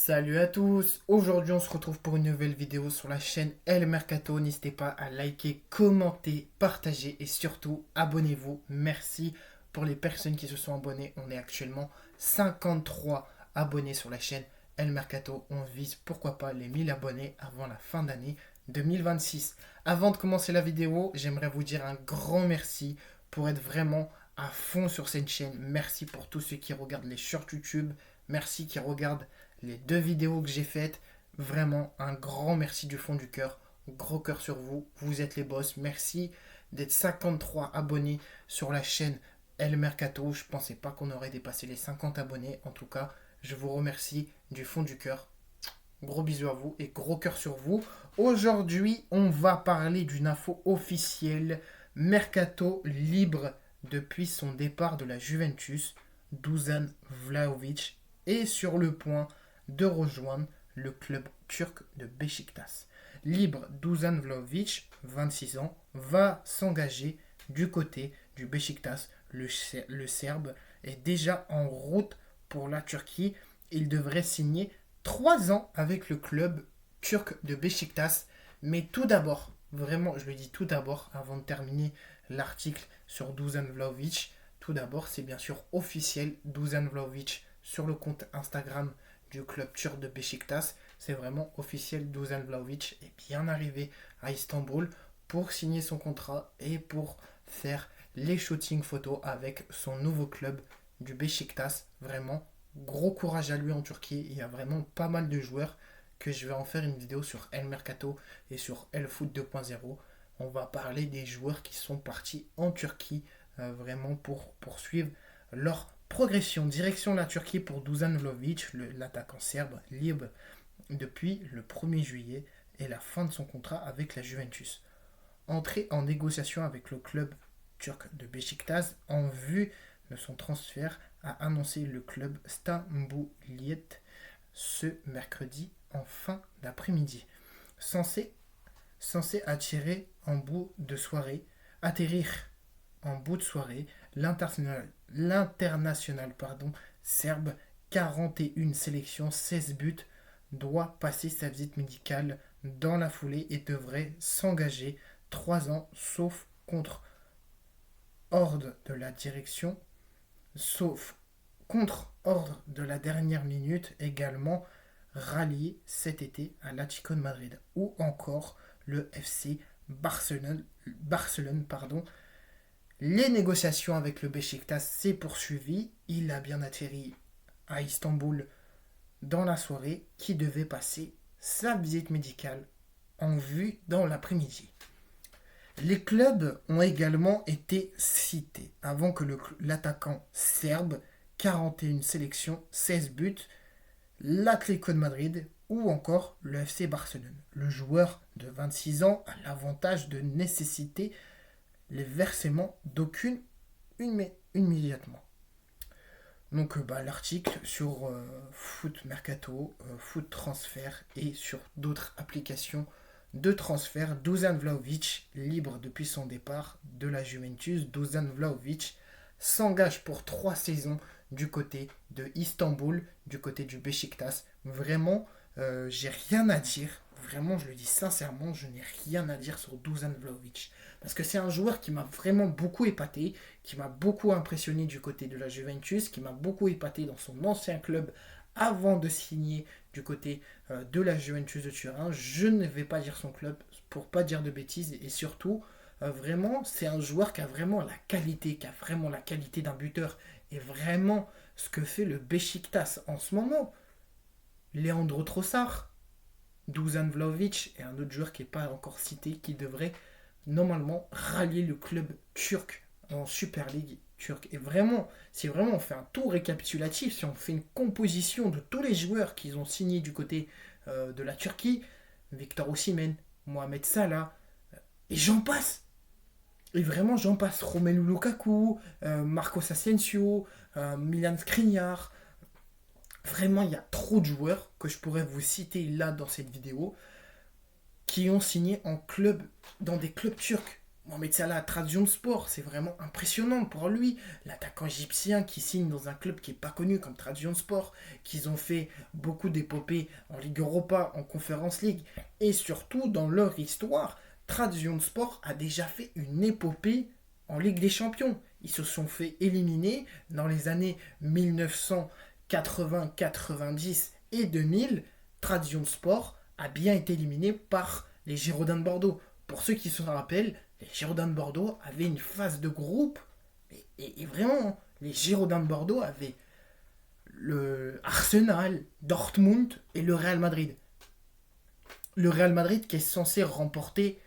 Salut à tous, aujourd'hui on se retrouve pour une nouvelle vidéo sur la chaîne El Mercato. N'hésitez pas à liker, commenter, partager et surtout abonnez-vous. Merci pour les personnes qui se sont abonnées. On est actuellement 53 abonnés sur la chaîne El Mercato. On vise pourquoi pas les 1000 abonnés avant la fin d'année 2026. Avant de commencer la vidéo, j'aimerais vous dire un grand merci pour être vraiment à fond sur cette chaîne. Merci pour tous ceux qui regardent les shorts YouTube. Merci qui regardent les 2 vidéos que j'ai faites. Vraiment un grand merci du fond du cœur. Gros cœur sur vous. Vous êtes les boss. Merci d'être 53 abonnés sur la chaîne El Mercato. Je pensais pas qu'on aurait dépassé les 50 abonnés. En tout cas, je vous remercie du fond du cœur. Gros bisous à vous et gros cœur sur vous. Aujourd'hui, on va parler d'une info officielle. Mercato libre depuis son départ de la Juventus. Dusan Vlahovic est sur le point de rejoindre le club turc de Beşiktaş. Libre, Dusan Vlahovic, 26 ans, va s'engager du côté du Beşiktaş. Le Serbe est déjà en route pour la Turquie. Il devrait signer 3 ans avec le club turc de Beşiktaş. Mais tout d'abord, vraiment, je le dis tout d'abord, avant de terminer l'article sur Dusan Vlahovic, tout d'abord, c'est bien sûr officiel. Dusan Vlahovic sur le compte Instagram du club turc de Beşiktaş. C'est vraiment officiel. Dusan Vlahovic est bien arrivé à Istanbul pour signer son contrat et pour faire les shootings photos avec son nouveau club du Beşiktaş. Vraiment, gros courage à lui en Turquie. Il y a vraiment pas mal de joueurs que je vais en faire une vidéo sur El Mercato et sur El Foot 2.0. On va parler des joueurs qui sont partis en Turquie vraiment pour poursuivre leur progression. Direction la Turquie pour Dusan Vlahovic, l'attaquant serbe libre depuis le 1er juillet et la fin de son contrat avec la Juventus. Entré en négociation avec le club turc de Beşiktaş en vue de son transfert, a annoncé le club Stambouliyet ce mercredi en fin d'après-midi. Censé atterrir en bout de soirée, l'international serbe, 41 sélections, 16 buts, doit passer sa visite médicale dans la foulée et devrait s'engager 3 ans, sauf contre ordre de la direction, sauf contre ordre de la dernière minute, également rallié cet été à l'Atlético de Madrid ou encore le FC Barcelone. Les négociations avec le Beşiktaş s'est poursuivies. Il a bien atterri à Istanbul dans la soirée qui devait passer sa visite médicale en vue dans l'après-midi. Les clubs ont également été cités avant que l'attaquant serbe, 41 sélections, 16 buts, l'Atlético de Madrid ou encore le FC Barcelone. Le joueur de 26 ans a l'avantage de nécessiter les versements d'aucune immédiatement. Donc l'article sur Foot Mercato, Foot Transfert et sur d'autres applications de transfert. Dusan Vlahovic, libre depuis son départ de la Juventus. Dusan Vlahovic s'engage pour 3 saisons du côté de Istanbul, du côté du Beşiktaş. Vraiment, j'ai rien à dire. Vraiment, je le dis sincèrement, je n'ai rien à dire sur Dusan Vlahovic. Parce que c'est un joueur qui m'a vraiment beaucoup épaté, qui m'a beaucoup impressionné du côté de la Juventus, qui m'a beaucoup épaté dans son ancien club avant de signer du côté de la Juventus de Turin. Je ne vais pas dire son club pour pas dire de bêtises. Et surtout, vraiment, c'est un joueur qui a vraiment la qualité, d'un buteur. Et vraiment, ce que fait le Beşiktaş en ce moment, Leandro Trossard, Dusan Vlahovic et un autre joueur qui n'est pas encore cité, qui devrait normalement rallier le club turc en Super League turque. Et vraiment, si vraiment on fait un tour récapitulatif, si on fait une composition de tous les joueurs qui ont signé du côté de la Turquie, Victor Osimhen, Mohamed Salah, et j'en passe. Et vraiment, j'en passe. Romelu Lukaku, Marcos Asensio, Milan Skriniar. Vraiment, il y a trop de joueurs que je pourrais vous citer là dans cette vidéo qui ont signé en club, dans des clubs turcs. Mohamed Salah à Trabzonspor, c'est vraiment impressionnant pour lui. L'attaquant égyptien qui signe dans un club qui n'est pas connu comme Trabzonspor, qu'ils ont fait beaucoup d'épopées en Ligue Europa, en Conference League, et surtout dans leur histoire, Trabzonspor a déjà fait une épopée en Ligue des Champions. Ils se sont fait éliminer dans les années 1980, 90 et 2000. Trabzonspor a bien été éliminé par les Girondins de Bordeaux. Pour ceux qui se rappellent, les Girondins de Bordeaux avaient une phase de groupe. Et vraiment, les Girondins de Bordeaux avaient le Arsenal, Dortmund et le Real Madrid. Le Real Madrid qui est censé remporter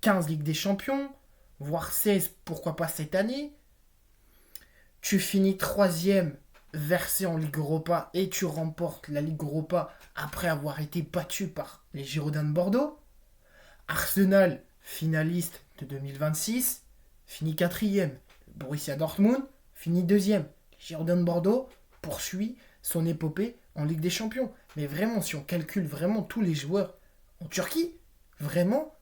15 Ligues des Champions, voire 16, pourquoi pas cette année. Tu finis troisième versé en Ligue Europa et tu remportes la Ligue Europa après avoir été battu par les Girondins de Bordeaux. Arsenal, finaliste de 2026, finit quatrième. Borussia Dortmund finit deuxième. Girondins de Bordeaux poursuit son épopée en Ligue des Champions. Mais vraiment, si on calcule vraiment tous les joueurs en Turquie, vraiment,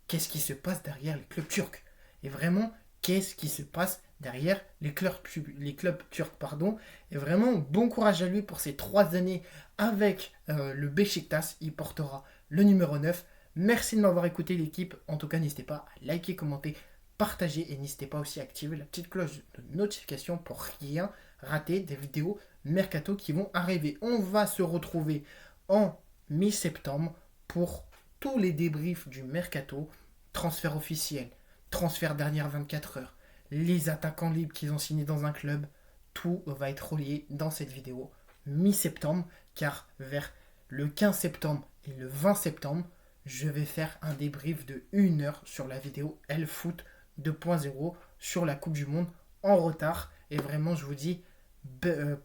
qu'est-ce qui se passe derrière les clubs turcs? Et vraiment, qu'est-ce qui se passe derrière les clubs turcs, pardon. Et vraiment, bon courage à lui pour ces 3 années avec le Beşiktaş. Il portera le numéro 9. Merci de m'avoir écouté, l'équipe. En tout cas, n'hésitez pas à liker, commenter, partager et n'hésitez pas aussi à activer la petite cloche de notification pour rien rater des vidéos mercato qui vont arriver. On va se retrouver en mi-septembre pour tous les débriefs du mercato, transfert officiel, transfert dernière 24 heures, les attaquants libres qu'ils ont signés dans un club. Tout va être relié dans cette vidéo mi-septembre, car vers le 15 septembre et le 20 septembre, je vais faire un débrief de 1 heure sur la vidéo LFoot 2.0 sur la Coupe du Monde en retard. Et vraiment, je vous dis,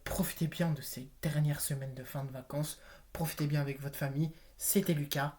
profitez bien de ces dernières semaines de fin de vacances. Profitez bien avec votre famille. C'était Lucas.